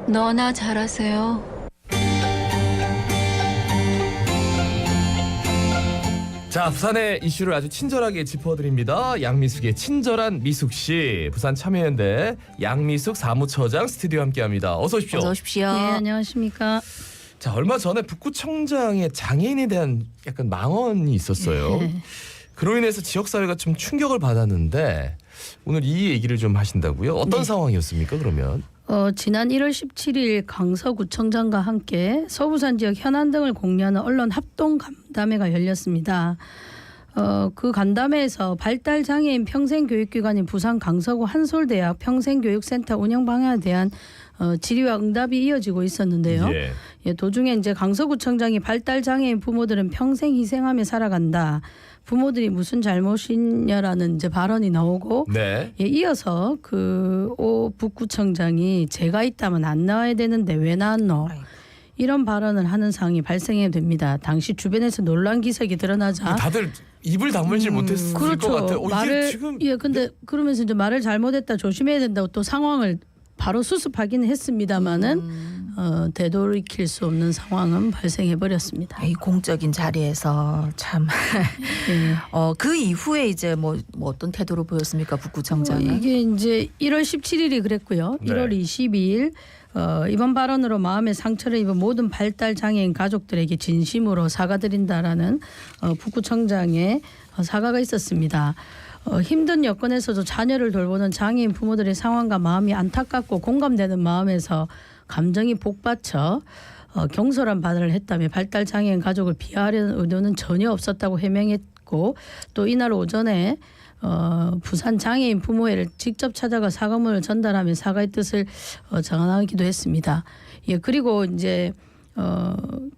너나 잘하세요. 자, 부산의 이슈를 아주 친절하게 짚어드립니다. 양미숙의 친절한 미숙씨, 부산 참여연대 양미숙 사무처장 스튜디오와 함께합니다. 어서 오십시오. 어서 오십시오. 네, 안녕하십니까. 자, 얼마 전에 북구청장의 장애인에 대한 약간 망언이 있었어요. 네. 그로 인해서 지역사회가 좀 충격을 받았는데 오늘 이 얘기를 좀 하신다고요? 어떤 네. 상황이었습니까, 그러면? 지난 1월 17일 강서구청장과 함께 서부산 지역 현안 등을 공유하는 언론 합동 간담회가 열렸습니다. 그 간담회에서 발달장애인 평생교육기관인 부산 강서구 한솔대학 평생교육센터 운영 방향에 대한 질의와 응답이 이어지고 있었는데요. 예, 도중에 이제 강서구청장이 발달장애인 부모들은 평생 희생하며 살아간다. 부모들이 무슨 잘못이냐라는 이제 발언이 나오고 네. 예, 이어서 오 북구청장이 제가 있다면 안 나와야 되는데 왜 나왔노? 이런 발언을 하는 상황이 발생해 됩니다. 당시 주변에서 논란 기색이 드러나자 다들 입을 다물질 못했을 그렇죠. 것 같아요. 말을 이게 지금 예, 근데 그러면서 이제 말을 잘못했다 조심해야 된다고 또 상황을 바로 수습하기는 했습니다마는 되돌이킬 수 없는 상황은 발생해 버렸습니다. 이 공적인 자리에서 참. 예. 그 이후에 이제 뭐 어떤 태도를 보였습니까, 북구청장은? 이게 이제 1월 17일이 그랬고요. 네. 1월 22일 이번 발언으로 마음의 상처를 입은 모든 발달 장애인 가족들에게 진심으로 사과드린다라는 북구청장의 사과가 있었습니다. 힘든 여건에서도 자녀를 돌보는 장애인 부모들의 상황과 마음이 안타깝고 공감되는 마음에서 감정이 복받쳐 경솔한 발언을 했다며 발달 장애인 가족을 비하하려는 의도는 전혀 없었다고 해명했고 또 이날 오전에 부산 장애인 부모회를 직접 찾아가 사과문을 전달하며 사과의 뜻을 전하기도 했습니다. 예, 그리고 이제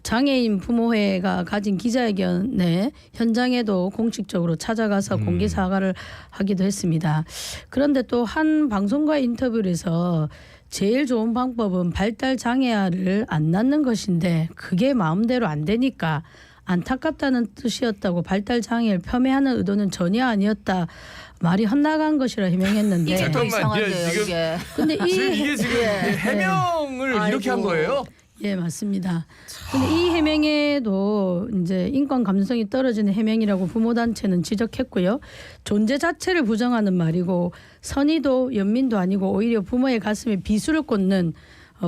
장애인 부모회가 가진 기자회견에 현장에도 공식적으로 찾아가서 공개 사과를 하기도 했습니다. 그런데 또 한 방송과의 인터뷰를 해서 제일 좋은 방법은 발달 장애아를 안 낳는 것인데 그게 마음대로 안 되니까 안타깝다는 뜻이었다고 발달 장애를 폄훼하는 의도는 전혀 아니었다. 말이 헛나간 것이라 해명했는데. 이게 더 잠깐만요, 이상한데요, 지금. 이게. 근데 이게 지금 해명을 이렇게 한 아이고. 거예요? 예, 맞습니다. 근데 이 해명에도 이제 인권 감수성이 떨어지는 해명이라고 부모단체는 지적했고요. 존재 자체를 부정하는 말이고 선의도 연민도 아니고 오히려 부모의 가슴에 비수를 꽂는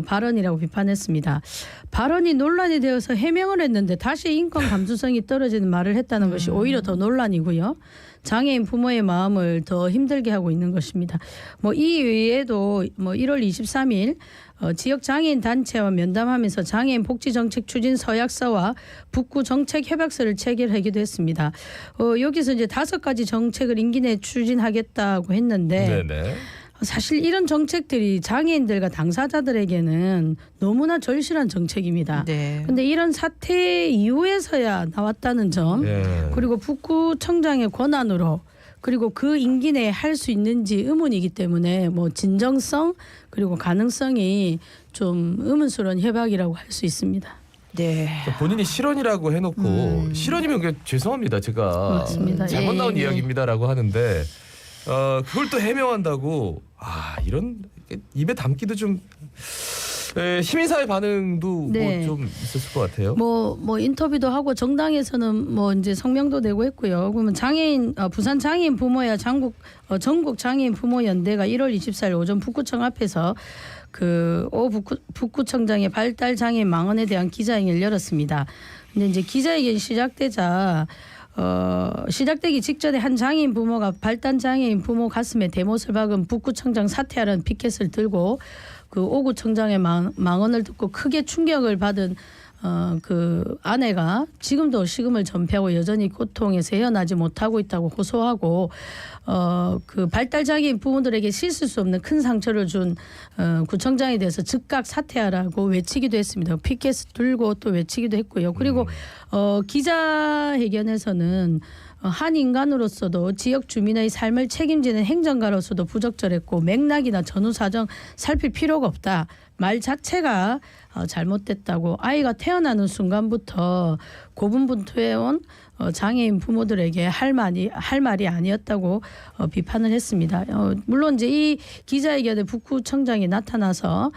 발언이라고 비판했습니다. 발언이 논란이 되어서 해명을 했는데 다시 인권 감수성이 떨어지는 말을 했다는 것이 오히려 더 논란이고요. 장애인 부모의 마음을 더 힘들게 하고 있는 것입니다. 이 외에도 1월 23일 지역 장애인 단체와 면담하면서 장애인 복지 정책 추진 서약서와 북구 정책 협약서를 체결하기도 했습니다. 여기서 이제 5가지 정책을 임기 내에 추진하겠다고 했는데 네네. 사실 이런 정책들이 장애인들과 당사자들에게는 너무나 절실한 정책입니다. 네. 근데 이런 사태 이후에서야 나왔다는 점 네. 그리고 북구청장의 권한으로 그리고 그 임기 내에 할 수 있는지 의문이기 때문에 진정성 그리고 가능성이 좀 의문스러운 협약이라고 할 수 있습니다. 네. 본인이 실언이라고 해놓고 실언이면 그냥 죄송합니다. 제가 맞습니다. 잘못 나온 예. 이야기입니다라고 하는데 그걸 또 해명한다고 이런 입에 담기도 좀 시민사회 반응도 네. 좀 있었을 것 같아요. 인터뷰도 하고 정당에서는 이제 성명도 내고 했고요. 그러면 부산 장애인 부모야 전국 장애인 부모 연대가 1월 24일 오전 북구청 앞에서 북구청장의 발달 장애인 망언에 대한 기자회견을 열었습니다. 근데 이제 기자회견이 시작되기 직전에 한 장애인 부모가 발달 장애인 부모 가슴에 대못을 박은 북구청장 사퇴하라는 피켓을 들고 오구청장의 망언을 듣고 크게 충격을 받은 아내가 지금도 식음을 전폐하고 여전히 고통에서 헤어나지 못하고 있다고 호소하고 발달 장애인 부모들에게 씻을 수 없는 큰 상처를 준 구청장에 대해서 즉각 사퇴하라고 외치기도 했습니다. 피켓을 들고 또 외치기도 했고요. 그리고 기자회견에서는 한 인간으로서도 지역 주민의 삶을 책임지는 행정가로서도 부적절했고 맥락이나 전후 사정 살필 필요가 없다. 말 자체가 잘못됐다고 아이가 태어나는 순간부터 고분분투해온 장애인 부모들에게 할 말이 아니었다고 비판을 했습니다. 물론 이제 이 기자회견에 북구청장이 나타나서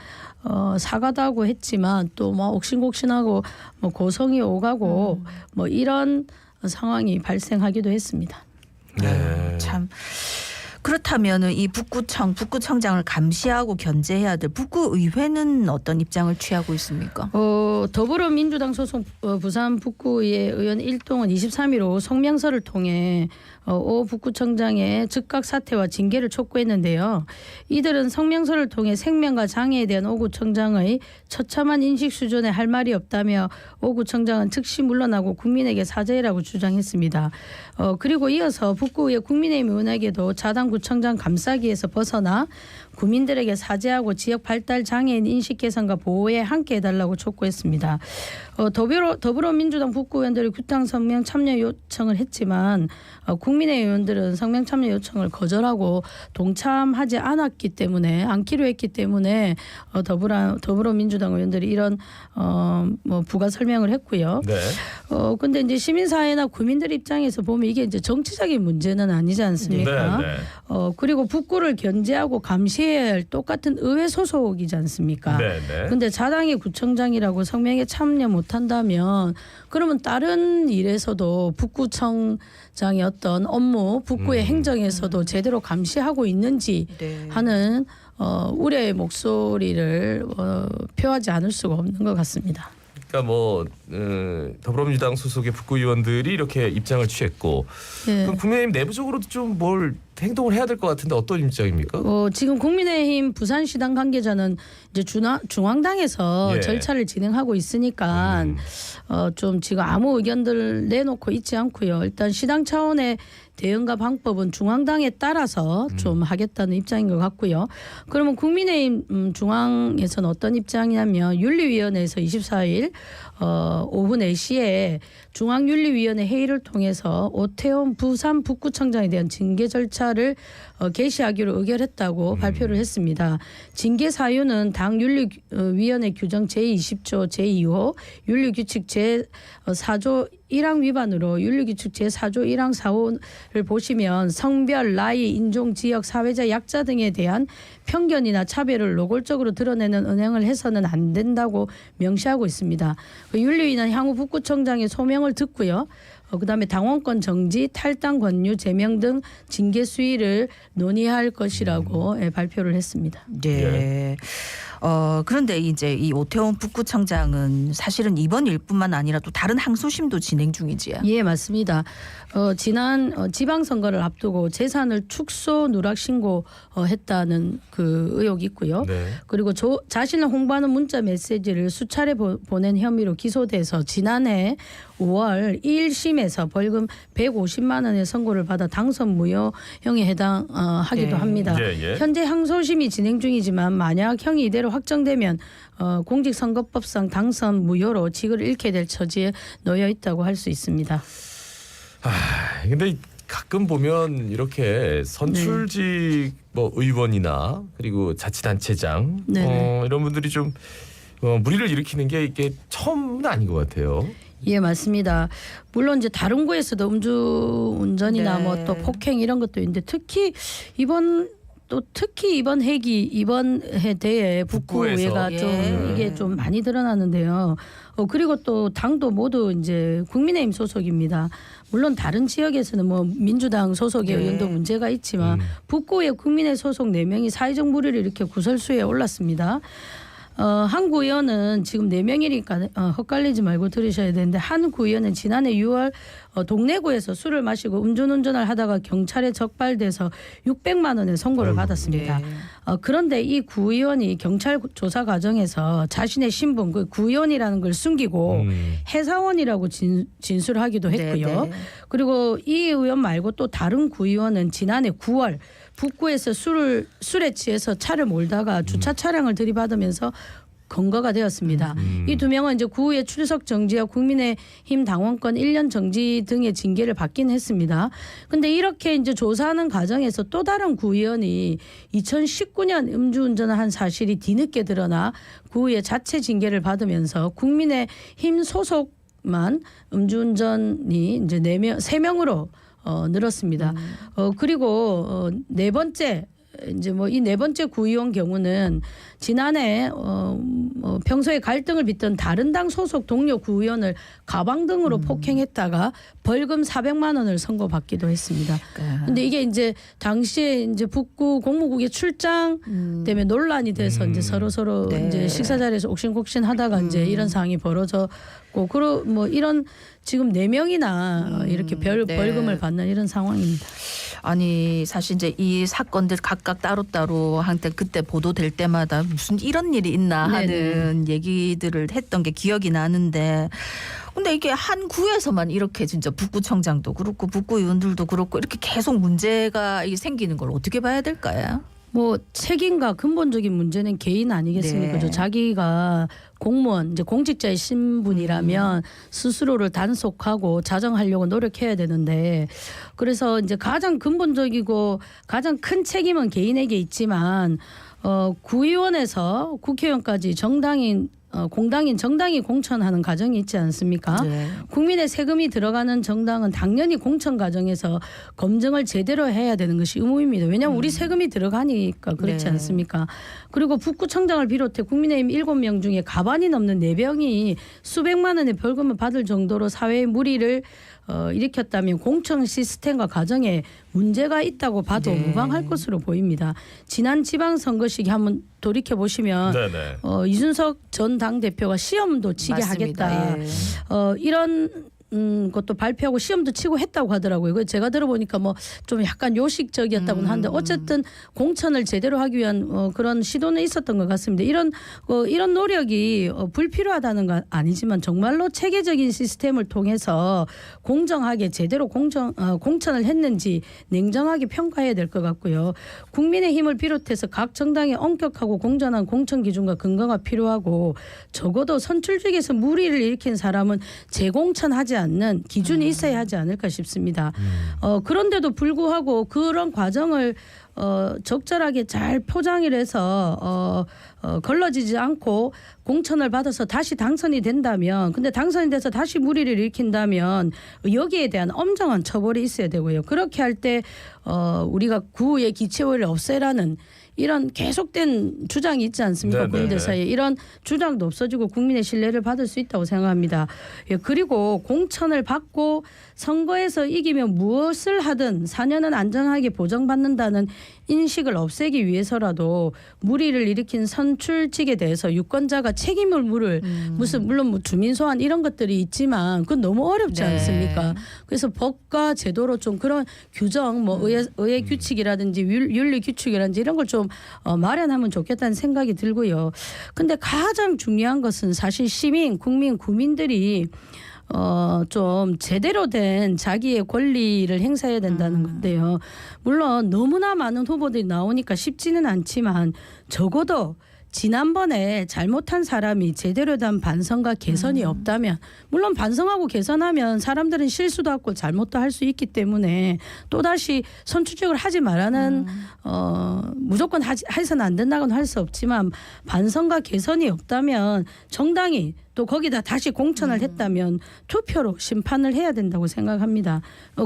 사과도 하고 했지만 또 뭐 옥신곡신하고 뭐 고성이 오가고 뭐 이런 상황이 발생하기도 했습니다. 네. 참. 그렇다면은 이 북구청장을 감시하고 견제해야 될 북구의회는 어떤 입장을 취하고 있습니까? 더불어민주당 소속 부산 북구의 의원 일동은 23일 오후 성명서를 통해 오 북구청장의 즉각 사퇴와 징계를 촉구했는데요. 이들은 성명서를 통해 생명과 장애에 대한 오 구청장의 처참한 인식 수준에 할 말이 없다며 오 구청장은 즉시 물러나고 국민에게 사죄라고 주장했습니다. 그리고 이어서 북구의 국민의힘 의원에게도 자당 구청장 감싸기에서 벗어나 국민들에게 사죄하고 지역 발달 장애인 인식 개선과 보호에 함께해달라고 촉구했습니다. 더불어민주당 북구 의원들이 구당 성명 참여 요청을 했지만 국민의힘 의원들은 성명 참여 요청을 거절하고 동참하지 않기로 했기 때문에 더불어민주당 의원들이 이런 뭐 부가 설명을 했고요. 네. 근데 이제 시민사회나 국민들 입장에서 보면 이게 이제 정치적인 문제는 아니지 않습니까? 네, 네. 그리고 북구를 견제하고 감시해야 할 똑같은 의회 소속이지 않습니까? 네, 네. 근데 자당의 구청장이라고 성명에 참여 못한다면 그러면 다른 일에서도 북구청장의 어떤 업무, 북구의 행정에서도 제대로 감시하고 있는지 네. 하는 우려의 목소리를 표하지 않을 수가 없는 것 같습니다. 그러니까 뭐 더불어민주당 소속의 북구의원들이 이렇게 입장을 취했고 네. 그럼 국민의힘 내부적으로도 좀 뭘 행동을 해야 될 것 같은데 어떤 입장입니까? 지금 국민의힘 부산시당 관계자는 이제 중앙당에서 예. 절차를 진행하고 있으니까 좀 지금 아무 의견들 내놓고 있지 않고요. 일단 시당 차원의 대응과 방법은 중앙당에 따라서 좀 하겠다는 입장인 것 같고요. 그러면 국민의힘 중앙에서는 어떤 입장이냐면 윤리위원회에서 24일 오후 4시에 중앙윤리위원회 회의를 통해서 오태훈 부산 북구청장에 대한 징계 절차를 개시하기로 의결했다고 발표를 했습니다. 징계 사유는 당 윤리위원회 규정 제20조 제2호 윤리규칙 제4조 1항 위반으로 윤리규칙 제4조 1항 4호를 보시면 성별, 나이, 인종, 지역, 사회적 약자 등에 대한 편견이나 차별을 노골적으로 드러내는 은행을 해서는 안 된다고 명시하고 있습니다. 윤리위는 향후 북구청장의 소명을 듣고요. 그다음에 당원권 정지, 탈당 권유, 제명 등 징계 수위를 논의할 것이라고 발표를 했습니다. 네. 그런데 이제 이 오태훈 북구청장은 사실은 이번 일뿐만 아니라 또 다른 항소심도 진행 중이지요. 예, 맞습니다. 지난 지방선거를 앞두고 재산을 축소 누락 신고했다는 그 의혹이 있고요. 네. 그리고 자신을 홍보하는 문자 메시지를 수차례 보낸 혐의로 기소돼서 지난해 5월 1심에서 벌금 150만 원의 선고를 받아 당선 무효형에 해당하기도 합니다. 예. 현재 항소심이 진행 중이지만 만약 형이 이대로 확정되면 공직선거법상 당선 무효로 직을 잃게 될 처지에 놓여 있다고 할 수 있습니다. 근데 가끔 보면 이렇게 선출직 뭐 의원이나 그리고 자치단체장 이런 분들이 좀 무리를 일으키는 게 이게 처음은 아닌 것 같아요. 예, 맞습니다. 물론 이제 다른 구에서도 음주운전이나 네. 뭐 또 폭행 이런 것도 있는데 특히 이번 해 대에 북구의회가 북구에서. 좀 예. 이게 좀 많이 드러나는데요. 그리고 또 당도 모두 이제 국민의힘 소속입니다. 물론 다른 지역에서는 뭐 민주당 소속의 네. 의원도 문제가 있지만 북구의 국민의 소속 4명이 사회적 무리를 이렇게 구설수에 올랐습니다. 한 구의원은 지금 4명이니까 헛갈리지 말고 들으셔야 되는데 한 구의원은 지난해 6월 동래구에서 술을 마시고 음주운전을 하다가 경찰에 적발돼서 600만 원의 선고를 받았습니다. 네. 그런데 이 구의원이 경찰 조사 과정에서 자신의 신분, 그 구의원이라는 걸 숨기고 회사원이라고 진술하기도 했고요. 네. 그리고 이 의원 말고 또 다른 구의원은 지난해 9월 북구에서 술에 취해서 차를 몰다가 주차 차량을 들이받으면서 근거가 되었습니다. 이 두 명은 이제 구의 출석 정지와 국민의힘 당원권 1년 정지 등의 징계를 받긴 했습니다. 근데 이렇게 이제 조사하는 과정에서 또 다른 구의원이 2019년 음주운전을 한 사실이 뒤늦게 드러나 구의 자체 징계를 받으면서 국민의힘 소속만 음주운전이 이제 3명으로 늘었습니다. 그리고 네 번째 이제 뭐 이 네 번째 구의원 경우는 지난해 평소에 갈등을 빚던 다른 당 소속 동료 구의원을 가방 등으로 폭행했다가 벌금 400만 원을 선고받기도 했습니다. 근데 이게 이제 당시에 이제 북구 공무국의 출장 때문에 논란이 돼서 이제 서로 네. 이제 식사 자리에서 옥신곡신 하다가 이제 이런 상황이 벌어졌고 그러 뭐 이런 지금 4명이나 이렇게 네. 벌금을 받는 이런 상황입니다. 아니 사실 이제 이 사건들 각각 따로따로 한때 그때 보도될 때마다 무슨 이런 일이 있나 하는 얘기들을 했던 게 기억이 나는데 근데 이게 한 구에서만 이렇게 진짜 북구청장도 그렇고 북구의원들도 그렇고 이렇게 계속 문제가 생기는 걸 어떻게 봐야 될까요? 뭐 책임과 근본적인 문제는 개인 아니겠습니까? 네. 자기가 공무원 이제 공직자의 신분이라면 스스로를 단속하고 자정하려고 노력해야 되는데 그래서 이제 가장 근본적이고 가장 큰 책임은 개인에게 있지만 구의원에서 국회의원까지 공당인 정당이 공천하는 과정이 있지 않습니까? 네. 국민의 세금이 들어가는 정당은 당연히 공천 과정에서 검증을 제대로 해야 되는 것이 의무입니다. 왜냐하면 우리 세금이 들어가니까 그렇지 네. 않습니까? 그리고 북구청장을 비롯해 국민의힘 7명 중에 가반이 넘는 4명이 수백만 원의 벌금을 받을 정도로 사회의 물의를 일으켰다면 공천 시스템과 과정에 문제가 있다고 봐도 네. 무방할 것으로 보입니다. 지난 지방선거 시기 한번 돌이켜 보시면 네네. 이준석 전 당대표가 시험도 치게 맞습니다. 하겠다. 예. 이런 것도 발표하고 시험도 치고 했다고 하더라고요. 그 제가 들어보니까 뭐 좀 약간 요식적이었다고는 하는데 어쨌든 공천을 제대로 하기 위한 그런 시도는 있었던 것 같습니다. 이런 노력이 불필요하다는 건 아니지만 정말로 체계적인 시스템을 통해서 공정하게 제대로 공천을 했는지 냉정하게 평가해야 될 것 같고요. 국민의힘을 비롯해서 각 정당의 엄격하고 공정한 공천 기준과 근거가 필요하고 적어도 선출직에서 물의를 일으킨 사람은 재공천하지 않는 기준이 있어야 하지 않을까 싶습니다. 그런데도 불구하고 그런 과정을 적절하게 잘 포장을 해서 걸러지지 않고 공천을 받아서 다시 당선이 된다면 근데 당선이 돼서 다시 물의를 일으킨다면 여기에 대한 엄정한 처벌이 있어야 되고요. 그렇게 할 때 우리가 구의 기체오해를 없애라는 이런 계속된 주장이 있지 않습니까? 네네. 국민들 사이에 이런 주장도 없어지고 국민의 신뢰를 받을 수 있다고 생각합니다. 예, 그리고 공천을 받고 선거에서 이기면 무엇을 하든 4년은 안전하게 보장받는다는 인식을 없애기 위해서라도 물의를 일으킨 선출직에 대해서 유권자가 책임을 물을 물론 뭐 주민 소환 이런 것들이 있지만 그건 너무 어렵지 네. 않습니까? 그래서 법과 제도로 좀 그런 규정 뭐 의회 규칙이라든지 윤리 규칙이라든지 이런 걸 좀 마련하면 좋겠다는 생각이 들고요. 근데 가장 중요한 것은 사실 시민, 국민들이 좀 제대로 된 자기의 권리를 행사해야 된다는 건데요. 물론 너무나 많은 후보들이 나오니까 쉽지는 않지만 적어도 지난번에 잘못한 사람이 제대로 된 반성과 개선이 없다면 물론 반성하고 개선하면 사람들은 실수도 하고 잘못도 할 수 있기 때문에 또다시 선출직을 하지 말라는 무조건 해서는 안 된다고는 할 수 없지만 반성과 개선이 없다면 정당이 또 거기다 다시 공천을 했다면 투표로 심판을 해야 된다고 생각합니다.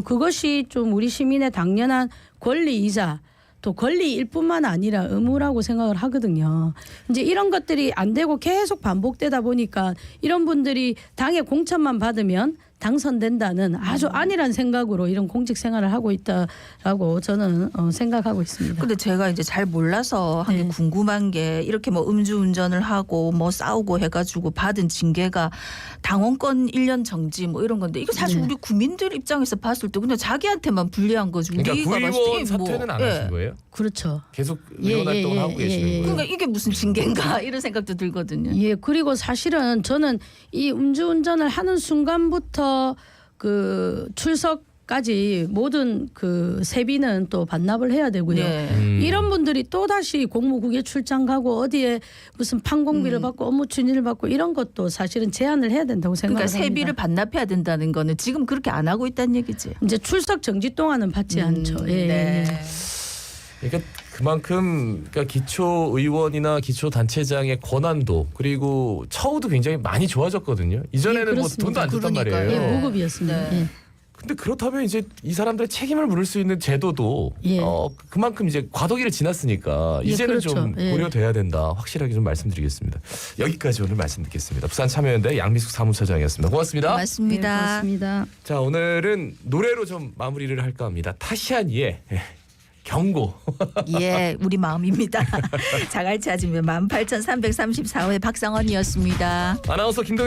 그것이 좀 우리 시민의 당연한 권리이자 또 권리일 뿐만 아니라 의무라고 생각을 하거든요. 이제 이런 것들이 안 되고 계속 반복되다 보니까 이런 분들이 당의 공천만 받으면 당선된다는 아주 안일한 생각으로 이런 공직 생활을 하고 있다라고 저는 생각하고 있습니다. 근데 제가 이제 잘 몰라서 한 게 네. 궁금한 게 이렇게 뭐 음주운전을 하고 뭐 싸우고 해가지고 받은 징계가 당원권 1년 정지 뭐 이런 건데 이거 사실 네. 우리 국민들 입장에서 봤을 때 그냥 자기한테만 불리한 거지. 그러니까 우리가 봤을 때 구의원 이게 뭐, 사퇴는 안 예. 하신 거예요? 그렇죠. 계속 예, 의원 예, 활동을 예, 하고 계시는 예, 예. 거예요? 그러니까 이게 무슨 징계인가 이런 생각도 들거든요. 예, 그리고 사실은 저는 이 음주운전을 하는 순간부터 그 출석 까지 모든 그 세비는 또 반납을 해야 되고요. 네. 이런 분들이 또 다시 공무국에 출장 가고 어디에 무슨 판공비를 받고 업무 추진을 받고 이런 것도 사실은 제한을 해야 된다고 그러니까 생각합니다. 세비를 반납해야 된다는 거는 지금 그렇게 안 하고 있다는 얘기지. 이제 출석 정지 동안은 받지 않죠. 예. 네. 그러니까 그만큼 그러니까 기초 의원이나 기초 단체장의 권한도 그리고 처우도 굉장히 많이 좋아졌거든요. 이전에는 뭐 그렇습니다. 돈도 안 줬단 그러니까요. 말이에요. 예, 무급이었습니다. 네. 예. 근데 그렇다면 이제 이 사람들의 책임을 물을 수 있는 제도도 예. 그만큼 이제 과도기를 지났으니까 예, 이제는 그렇죠. 좀 예. 고려돼야 된다. 확실하게 좀 말씀드리겠습니다. 여기까지 오늘 말씀 듣겠습니다. 부산참여연대 양미숙 사무처장이었습니다. 고맙습니다. 고맙습니다. 네, 고맙습니다. 자, 오늘은 노래로 좀 마무리를 할까 합니다. 타시아니의 경고. 예, 우리 마음입니다. 자갈치 아침에 18,334회 박상원이었습니다. 아나운서 김동